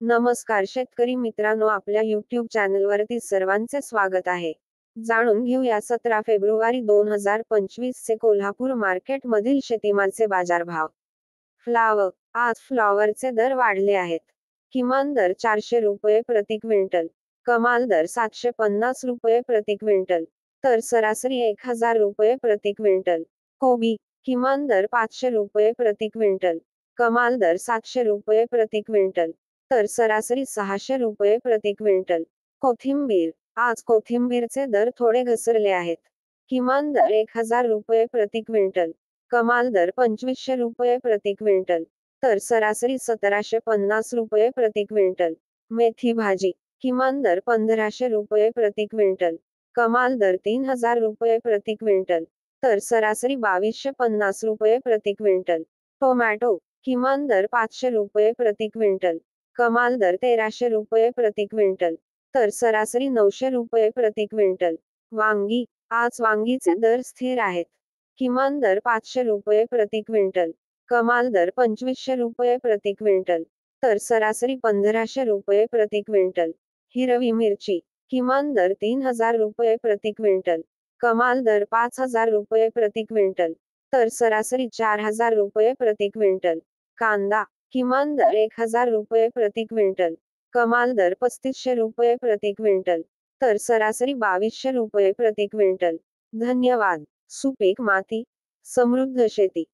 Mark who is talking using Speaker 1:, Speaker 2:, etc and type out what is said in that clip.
Speaker 1: नमस्कार शेतकरी मित्रांनो, आपल्या YouTube चॅनलवरती सर्वांचे स्वागत आहे. जाणून घेऊया 17 फेब्रुवारी 2025 चे कोल्हापूर मार्केटमधील शेतीमालाचे बाजारभाव. फ्लावर. आज फ्लॉवरचे दर वाढले आहेत. किमान दर 400 रुपये प्रति क्विंटल, कमाल दर 750 रुपये प्रति क्विंटल, तर सरासरी 1000 रुपये प्रति क्विंटल. कोबी. किमान दर 500 रुपये प्रति क्विंटल, कमाल दर 700 रुपये प्रति क्विंटल, तर सरासरी 600 रुपये प्रति क्विंटल. कोथिंबीर. आज कोथिंबीरचे दर थोडे घसरले आहेत. किमान दर 1000 रुपये प्रति क्विंटल, कमाल दर 2500 रुपये प्रति क्विंटल, तर सरासरी 1750 रुपये प्रति क्विंटल. मेथी भाजी. किमान दर 1500 रुपये प्रति क्विंटल, कमाल दर 3000 रुपये प्रति क्विंटल, तर सरासरी 2250 रुपये प्रति क्विंटल. टोमॅटो. किमान दर 500 रुपये प्रति क्विंटल, कमाल दर 1300 रुपये प्रति क्विंटल, तर सरासरी 900 रुपये प्रति क्विंटल. वांगी. आज वांगीचे दर स्थिर आहेत. किमान दर 500 रुपये प्रति क्विंटल, कमाल दर 2500 रुपये प्रति क्विंटल, तर सरासरी 1500 रुपये प्रति क्विंटल. हिरवी मिरची. किमान दर 3000 रुपये प्रति क्विंटल, कमाल दर 5000 रुपये प्रति क्विंटल, तर सरासरी 4000 रुपये प्रति क्विंटल. कांदा. किमान दर 1000 रुपये प्रति क्विंटल, कमाल दर 3500 रुपये प्रति क्विंटल, तर सरासरी 2200 रुपये प्रति क्विंटल. धन्यवाद. सुपीक माती, समृद्ध शेती.